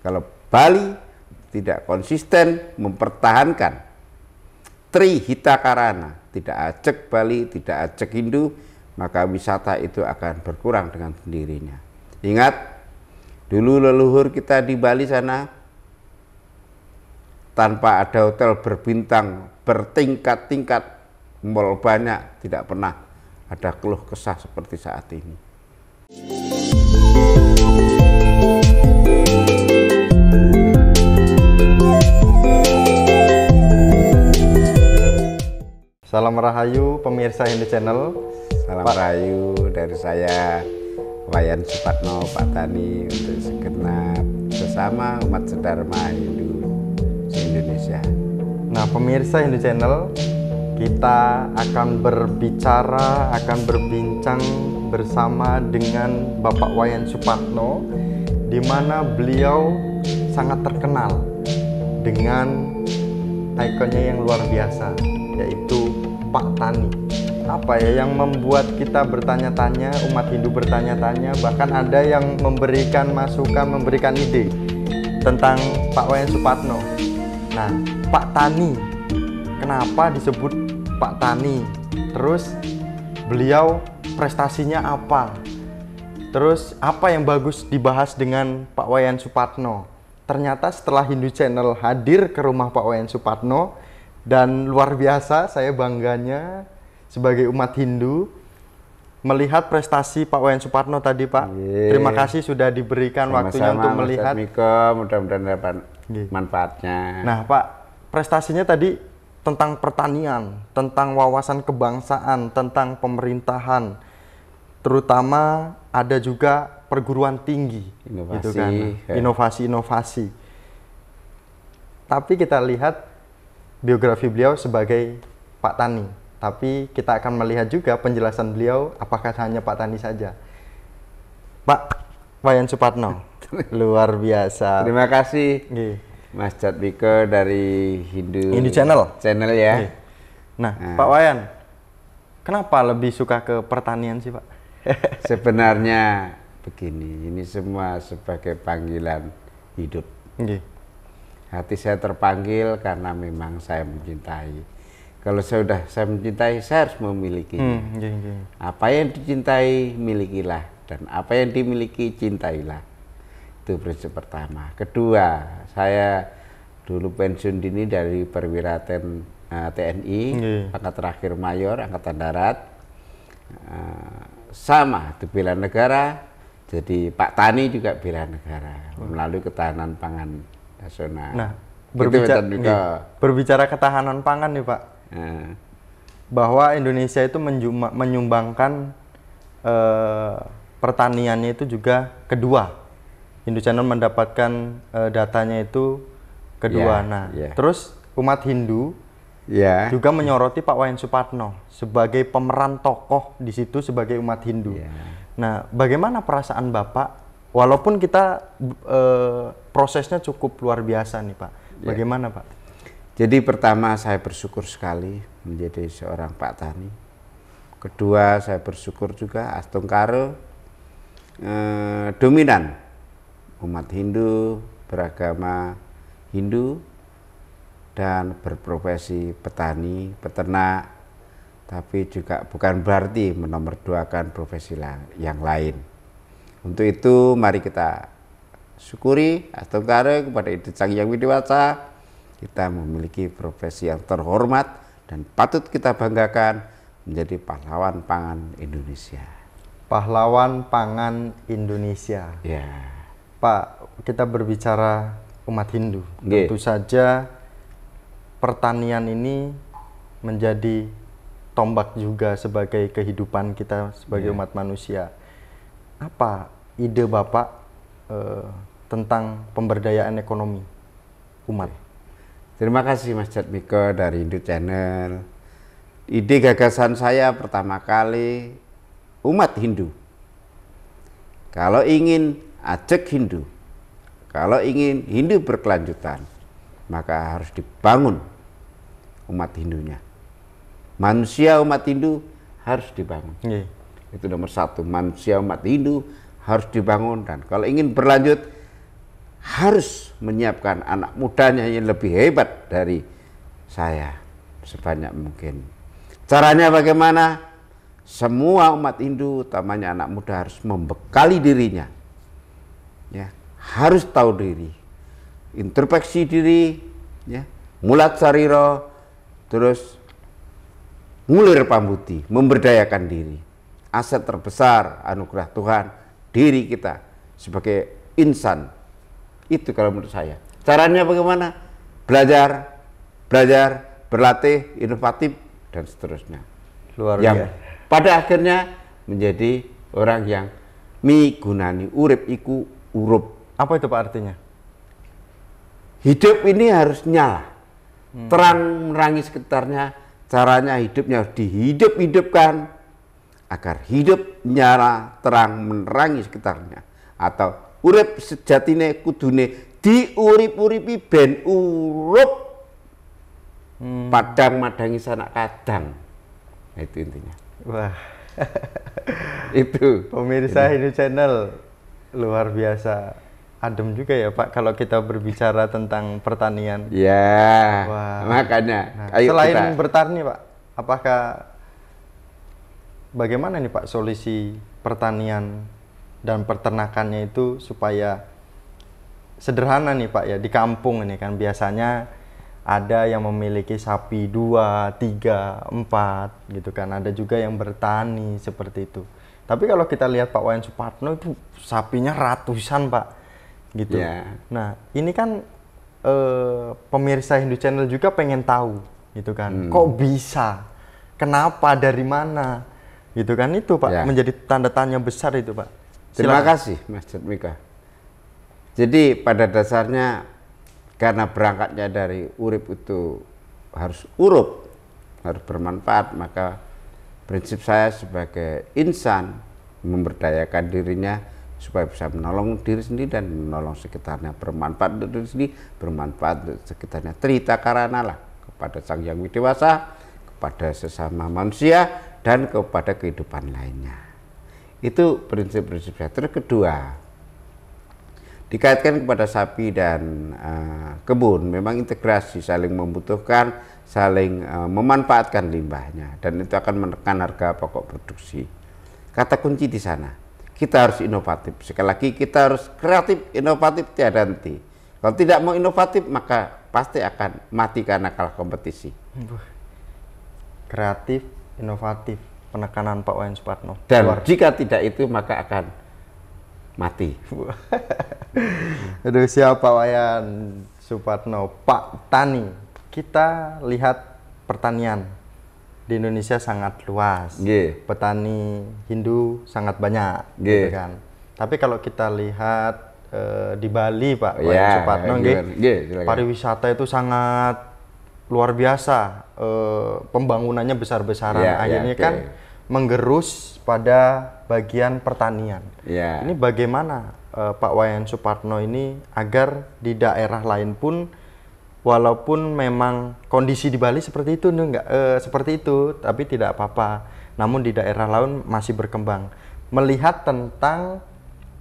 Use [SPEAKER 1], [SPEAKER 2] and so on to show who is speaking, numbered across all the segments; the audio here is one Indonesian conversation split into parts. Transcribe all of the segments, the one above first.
[SPEAKER 1] Kalau Bali tidak konsisten mempertahankan Trihita Karana, tidak ajak Bali, tidak ajak Hindu, maka wisata itu akan berkurang dengan sendirinya. Ingat, dulu leluhur kita di Bali sana, tanpa ada hotel berbintang, bertingkat-tingkat, mall banyak, tidak pernah ada keluh kesah seperti saat ini.
[SPEAKER 2] Salam Rahayu pemirsa Hindu Channel.
[SPEAKER 1] Salam Rahayu dari saya, Wayan Supatno, Pak Tani, untuk segenap sesama umat sedharma Hindu se-Indonesia.
[SPEAKER 2] Nah, pemirsa Hindu Channel, kita akan berbicara, akan berbincang bersama dengan Bapak Wayan Supatno, di mana beliau sangat terkenal dengan ikonnya yang luar biasa, yaitu Pak Tani. Apa ya yang membuat kita bertanya-tanya, umat Hindu bertanya-tanya, bahkan ada yang memberikan masukan, memberikan ide tentang Pak Wayan Supatno. Nah, Pak Tani, kenapa disebut Pak Tani? Terus beliau prestasinya apa? Terus apa yang bagus dibahas dengan Pak Wayan Supatno? Ternyata setelah Hindu Channel hadir ke rumah Pak Wayan Supatno, dan luar biasa saya bangganya sebagai umat Hindu melihat prestasi Pak Wayan Supatno tadi, Pak. Terima kasih sudah diberikan waktunya untuk melihat.
[SPEAKER 1] Mudah-mudahan dapat manfaatnya.
[SPEAKER 2] Nah, Pak, prestasinya tadi tentang pertanian, tentang wawasan kebangsaan, tentang pemerintahan, terutama ada juga perguruan tinggi,
[SPEAKER 1] inovasi,
[SPEAKER 2] gitu kan? Inovasi-inovasi. Tapi kita lihat biografi beliau sebagai Pak Tani, tapi kita akan melihat juga penjelasan beliau apakah hanya Pak Tani saja. Pak Wayan Supatno, luar biasa.
[SPEAKER 1] Terima kasih, Mas Jatmiko dari Hindu Channel ya.
[SPEAKER 2] Nah, Pak Wayan, kenapa lebih suka ke pertanian sih, Pak?
[SPEAKER 1] Sebenarnya begini, ini semua sebagai panggilan hidup. Hati saya terpanggil karena memang saya mencintai. Kalau saya mencintai, saya harus memiliki. Apa yang dicintai, milikilah. Dan apa yang dimiliki, cintailah. Itu prinsip pertama. Kedua, saya dulu pensiun dini dari perwira TNI, pangkat terakhir mayor, angkatan darat. Sama, itu bela negara. Jadi Pak Tani juga bela negara melalui ketahanan pangan nasional.
[SPEAKER 2] Nah, berbicara ketahanan pangan nih, Pak, bahwa Indonesia itu menyumbangkan pertaniannya itu juga kedua. Hindu Channel mendapatkan datanya itu kedua. Terus umat Hindu juga menyoroti Pak Wayan Supatno sebagai pemeran tokoh di situ sebagai umat Hindu. Nah, bagaimana perasaan Bapak? Walaupun kita prosesnya cukup luar biasa nih, Pak. Bagaimana, Pak?
[SPEAKER 1] Jadi pertama saya bersyukur sekali menjadi seorang Pak Tani. Kedua, saya bersyukur juga Astungkaro dominan umat Hindu, beragama Hindu, dan berprofesi petani, peternak, tapi juga bukan berarti menomorduakan profesi yang lain. Untuk itu mari kita syukuri Astungkaro kepada Ide Sang Hyang Widiwasa, kita memiliki profesi yang terhormat dan patut kita banggakan menjadi pahlawan pangan Indonesia.
[SPEAKER 2] Pahlawan pangan Indonesia.
[SPEAKER 1] Ya.
[SPEAKER 2] Pak, kita berbicara umat Hindu. Tentu saja pertanian ini menjadi tombak juga sebagai kehidupan kita sebagai umat manusia. Apa ide Bapak tentang pemberdayaan ekonomi umat?
[SPEAKER 1] Terima kasih Mas Jatmiko dari Hindu Channel. Ide gagasan saya pertama kali umat Hindu. Kalau ingin ajak Hindu, kalau ingin Hindu berkelanjutan, maka harus dibangun umat Hindunya. Manusia umat Hindu harus dibangun. Itu nomor satu, manusia umat Hindu harus dibangun, dan kalau ingin berlanjut harus menyiapkan anak mudanya yang lebih hebat dari saya sebanyak mungkin. Caranya bagaimana? Semua umat Hindu, utamanya anak muda, harus membekali dirinya, ya, harus tahu diri, introspeksi diri, ya, mulat sariro, terus ngulir pambuti, memberdayakan diri. Aset terbesar anugerah Tuhan diri kita sebagai insan. Itu kalau menurut saya. Caranya bagaimana? Belajar, berlatih, inovatif, dan seterusnya.
[SPEAKER 2] Luar
[SPEAKER 1] yang
[SPEAKER 2] biasa.
[SPEAKER 1] pada akhirnya menjadi orang yang migunani urip iku urup.
[SPEAKER 2] Apa itu Pak artinya?
[SPEAKER 1] Hidup ini harus nyala, terang menerangi sekitarnya. Caranya hidupnya harus dihidup-hidupkan agar hidup nyala, terang menerangi sekitarnya. Atau urip sejatine kudune diurip-uripi ben urup. Padang madangi sanak kadang. Nah, itu intinya.
[SPEAKER 2] Wah.
[SPEAKER 1] Itu
[SPEAKER 2] Pemirsa Hindu Channel, luar biasa adem juga ya Pak kalau kita berbicara tentang pertanian.
[SPEAKER 1] ya.
[SPEAKER 2] Wah.
[SPEAKER 1] Makanya
[SPEAKER 2] Nah, selain bertani Pak, apakah bagaimana nih Pak solusi pertanian dan peternakannya itu supaya sederhana nih Pak ya, di kampung ini kan biasanya ada yang memiliki sapi 2, 3, 4 gitu kan, ada juga yang bertani seperti itu. Tapi kalau kita lihat Pak Wayan Supatno itu sapinya ratusan Pak gitu. Nah ini kan pemirsa Hindu Channel juga pengen tahu gitu kan, kok bisa, kenapa, dari mana gitu kan, itu Pak menjadi tanda tanya besar itu Pak.
[SPEAKER 1] Terima kasih Mas Jatmika. Jadi pada dasarnya karena berangkatnya dari urip itu harus urup, harus bermanfaat, maka prinsip saya sebagai insan memberdayakan dirinya supaya bisa menolong diri sendiri dan menolong sekitarnya, bermanfaat untuk diri sendiri, bermanfaat untuk sekitarnya. Trita karana lah kepada Sang Yang Widewasa, kepada sesama manusia, dan kepada kehidupan lainnya. Itu prinsip-prinsip saya. Terus kedua, dikaitkan kepada sapi dan kebun, memang integrasi, saling membutuhkan, saling memanfaatkan limbahnya, dan itu akan menekan harga pokok produksi. Kata kunci di sana, kita harus inovatif. Sekali lagi, kita harus kreatif, inovatif, tiada henti. Kalau tidak mau inovatif, maka pasti akan mati karena kalah kompetisi.
[SPEAKER 2] Kreatif, inovatif, penekanan Pak Wayan Supatno.
[SPEAKER 1] Dan jika tidak itu, maka akan mati.
[SPEAKER 2] Aduh, siapa Wayan Supatno, Pak Tani. Kita lihat pertanian di Indonesia sangat luas. Petani Hindu sangat banyak, gitu kan. Tapi kalau kita lihat di Bali Pak Wayan Supatno, pariwisata itu sangat luar biasa. Pembangunannya besar-besaran. Akhirnya kan menggerus pada bagian pertanian. Ini bagaimana Pak Wayan Supatno ini agar di daerah lain pun, walaupun memang kondisi di Bali seperti itu, seperti itu, tapi tidak apa-apa, namun di daerah lain masih berkembang. Melihat tentang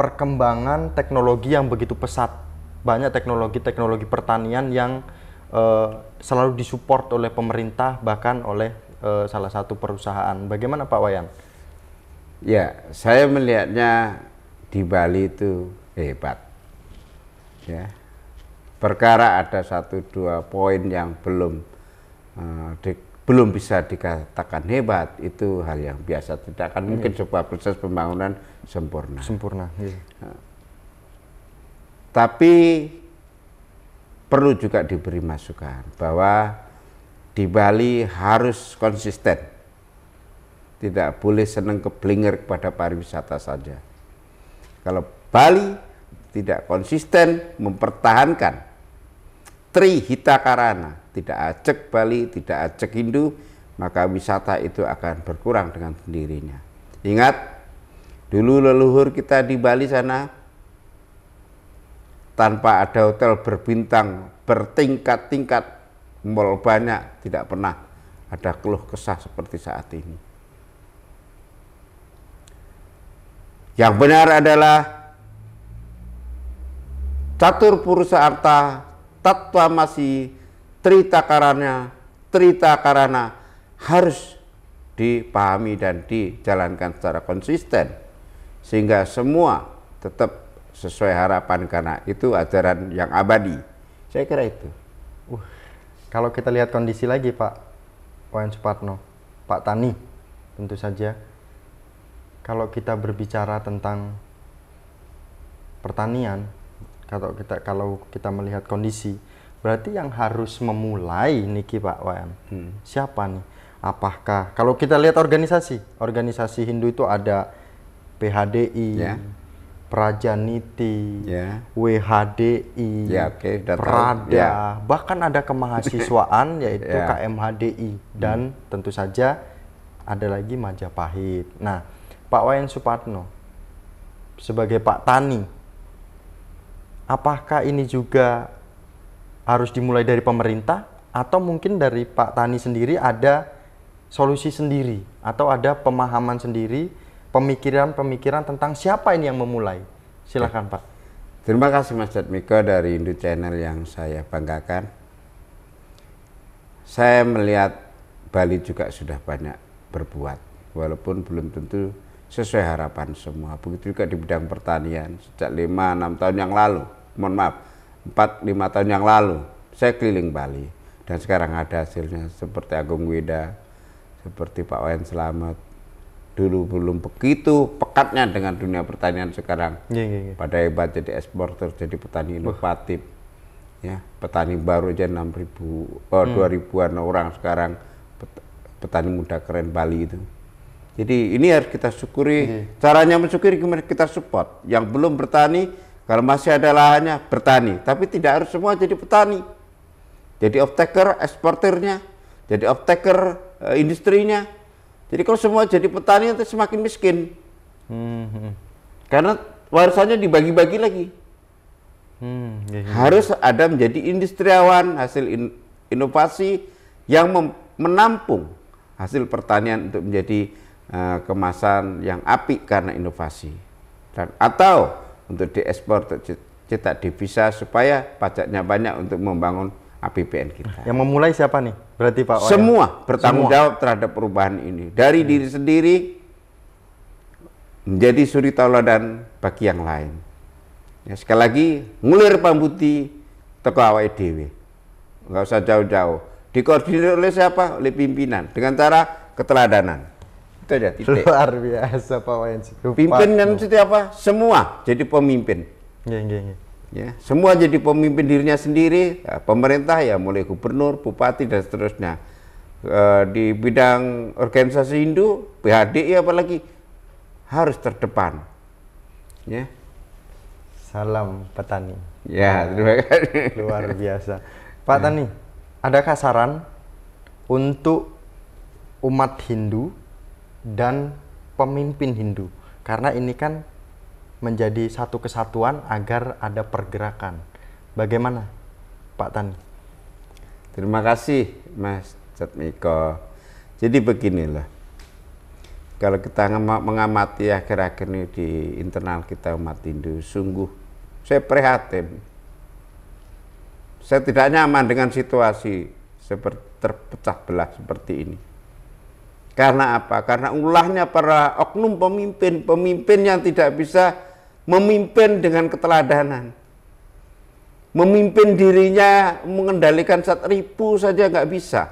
[SPEAKER 2] perkembangan teknologi yang begitu pesat, banyak teknologi pertanian yang selalu disupport oleh pemerintah, bahkan oleh salah satu perusahaan. Bagaimana Pak Wayan?
[SPEAKER 1] Ya, saya melihatnya di Bali itu hebat. Ya, perkara ada 1-2 poin yang belum bisa dikatakan hebat, itu hal yang biasa. Tidak akan mungkin sebuah proses pembangunan sempurna. Tapi perlu juga diberi masukan bahwa di Bali harus konsisten. Tidak boleh seneng keblinger kepada pariwisata saja. Kalau Bali tidak konsisten mempertahankan Trihita Karana, tidak ajak Bali, tidak ajak Hindu, maka wisata itu akan berkurang dengan sendirinya. Ingat, dulu leluhur kita di Bali sana, tanpa ada hotel berbintang, bertingkat-tingkat, mall banyak, tidak pernah ada keluh kesah seperti saat ini. Yang benar adalah catur purusa arta, tatwamasi, trita karana harus dipahami dan dijalankan secara konsisten sehingga semua tetap sesuai harapan, karena itu ajaran yang abadi. Saya kira itu.
[SPEAKER 2] Kalau kita lihat kondisi lagi Pak Wayan Supatno, Pak Tani, tentu saja kalau kita berbicara tentang pertanian, kalau kita melihat kondisi, berarti yang harus memulai niki Pak Wayan, siapa nih? Apakah kalau kita lihat organisasi Hindu itu ada PHDI, Prajaniti, WHDI, Prada, bahkan ada kemahasiswaan yaitu KMHDI, dan tentu saja ada lagi Majapahit. Nah, Pak Wayan Supatno sebagai Pak Tani, apakah ini juga harus dimulai dari pemerintah atau mungkin dari Pak Tani sendiri ada solusi sendiri atau ada pemahaman sendiri, pemikiran tentang siapa ini yang memulai? Silakan Pak.
[SPEAKER 1] Terima kasih Mas Jatmiko dari Hindu Channel yang saya banggakan. Saya melihat Bali juga sudah banyak berbuat, walaupun belum tentu sesuai harapan semua. Begitu juga di bidang pertanian. Sejak 5-6 tahun yang lalu, 4-5 tahun yang lalu, saya keliling Bali. Dan sekarang ada hasilnya seperti Agung Weda, seperti Pak Wayan Selamat. Dulu belum begitu pekatnya dengan dunia pertanian, sekarang pada hebat jadi eksporter, jadi petani inovatif. Ya, petani baru aja 2.000-an orang sekarang, petani muda keren Bali itu. Jadi ini harus kita syukuri. Caranya mensyukuri gimana? Kita support. Yang belum bertani, kalau masih ada lahannya, bertani. Tapi tidak harus semua jadi petani. Jadi off-taker, eksporternya, jadi off-taker, industrinya. Jadi kalau semua jadi petani, nanti semakin miskin. Karena warisannya dibagi-bagi lagi. Harus ada menjadi industriawan, hasil inovasi yang menampung hasil pertanian untuk menjadi kemasan yang apik karena inovasi. Atau untuk diekspor, cetak devisa supaya pajaknya banyak untuk membangun APBN kita.
[SPEAKER 2] Yang memulai siapa nih? Berarti Pak Wayan?
[SPEAKER 1] Semua bertanggung jawab terhadap perubahan ini. Dari diri sendiri menjadi suri tauladan bagi yang lain. Ya, sekali lagi, ngulir pambuti teko awake dhewe. Enggak usah jauh-jauh. Dikoordinir oleh siapa? Oleh pimpinan. Dengan cara keteladanan. Itu aja, titik.
[SPEAKER 2] Luar biasa Pak Wayan.
[SPEAKER 1] Pimpinan itu apa? Semua jadi pemimpin. Ya, semua jadi pemimpin dirinya sendiri. Ya, pemerintah ya mulai gubernur, bupati dan seterusnya. Di bidang organisasi Hindu, PHDI apalagi harus terdepan. Ya.
[SPEAKER 2] Salam petani.
[SPEAKER 1] Ya, terima kasih.
[SPEAKER 2] Luar biasa. Pak Tani, adakah saran untuk umat Hindu dan pemimpin Hindu? Karena ini kan menjadi satu kesatuan agar ada pergerakan. Bagaimana Pak Tani?
[SPEAKER 1] Terima kasih Mas Jatmiko. Jadi beginilah, kalau kita mengamati akhir-akhir ini di internal kita umat Hindu, sungguh saya prihatin. Saya tidak nyaman dengan situasi seperti terpecah belah seperti ini. Karena apa? Karena ulahnya para oknum pemimpin yang tidak bisa memimpin dengan keteladanan. Memimpin dirinya, mengendalikan 1.000 saja nggak bisa.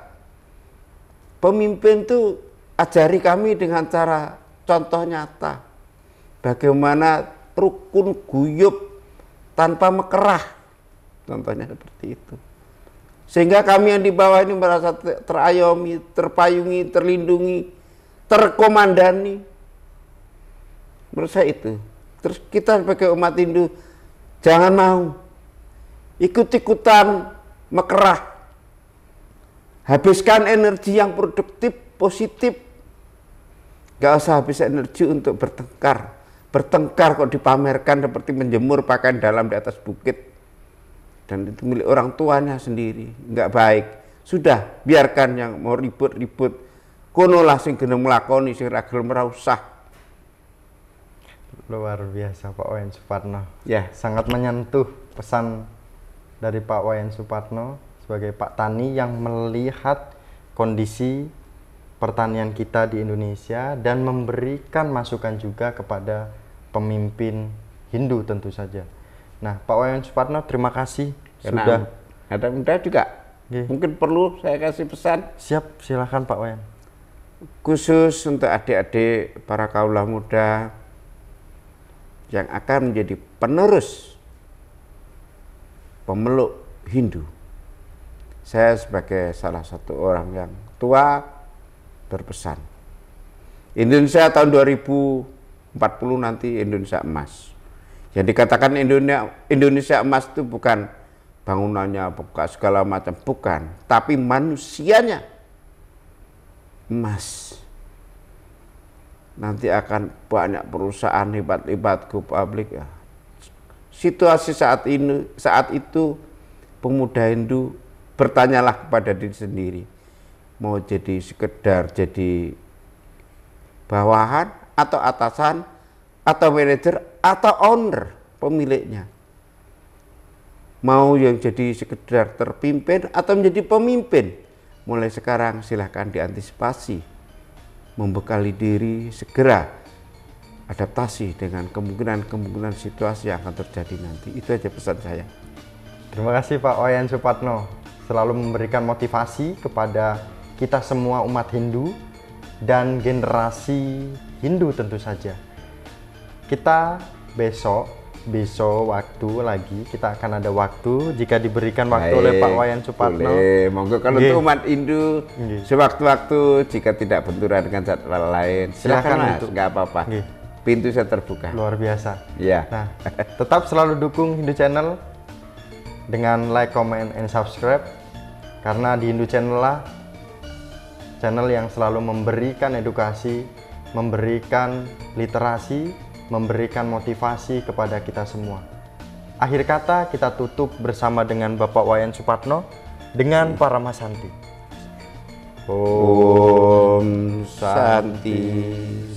[SPEAKER 1] Pemimpin itu ajari kami dengan cara contoh nyata. Bagaimana rukun guyub tanpa mekerah. Contohnya seperti itu. Sehingga kami yang di bawah ini merasa terayomi, terpayungi, terlindungi, terkomandani. Menurut saya itu. Terus kita sebagai umat Hindu jangan mau ikut-ikutan mekerah. Habiskan energi yang produktif, positif. Gak usah habis energi untuk bertengkar. Bertengkar kok dipamerkan seperti menjemur pakaian dalam di atas bukit. Dan itu milik orang tuanya sendiri, nggak baik. Sudah, biarkan yang mau ribut-ribut. Konolah sing gelem nglakoni, sing ra gelem ora usah.
[SPEAKER 2] Luar biasa Pak Wayan Supatno.
[SPEAKER 1] Ya,
[SPEAKER 2] sangat menyentuh pesan dari Pak Wayan Supatno sebagai Pak Tani yang melihat kondisi pertanian kita di Indonesia dan memberikan masukan juga kepada pemimpin Hindu tentu saja. Nah, Pak Wayan Supatno, terima kasih sudah.
[SPEAKER 1] Ada muda juga. Mungkin perlu saya kasih pesan.
[SPEAKER 2] Siap, silakan Pak Wayan.
[SPEAKER 1] Khusus untuk adik-adik para kaula muda yang akan menjadi penerus pemeluk Hindu. Saya sebagai salah satu orang yang tua berpesan. Indonesia tahun 2040 nanti Indonesia emas. Yang dikatakan Indonesia emas itu bukan bangunannya, bukan segala macam, bukan. Tapi manusianya emas. Nanti akan banyak perusahaan hebat-hebat go public ya. Situasi saat itu pemuda Hindu bertanyalah kepada diri sendiri, mau jadi sekedar jadi bawahan atau atasan atau manajer atau owner pemiliknya, mau yang jadi sekedar terpimpin atau menjadi pemimpin. Mulai sekarang silahkan diantisipasi, membekali diri, segera adaptasi dengan kemungkinan situasi yang akan terjadi nanti. Itu aja pesan saya.
[SPEAKER 2] Terima kasih Pak Wayan Supatno, selalu memberikan motivasi kepada kita semua umat Hindu dan generasi Hindu tentu saja. Kita besok waktu lagi, kita akan ada waktu jika diberikan waktu oleh Pak Wayan Supatno.
[SPEAKER 1] Boleh, monggo kalau untuk umat Hindu sewaktu-waktu jika tidak benturan dengan jadwal lain, silakan Mas, nggak apa-apa. Pintu saya terbuka.
[SPEAKER 2] Luar biasa.
[SPEAKER 1] Iya.
[SPEAKER 2] Nah, tetap selalu dukung Hindu Channel dengan like, comment, and subscribe, karena di Hindu Channel lah channel yang selalu memberikan edukasi, memberikan literasi, memberikan motivasi kepada kita semua. Akhir kata kita tutup bersama dengan Bapak Wayan Supatno dengan Paramasanti.
[SPEAKER 1] Om Santi,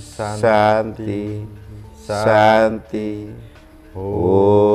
[SPEAKER 1] Santi, Santi. Om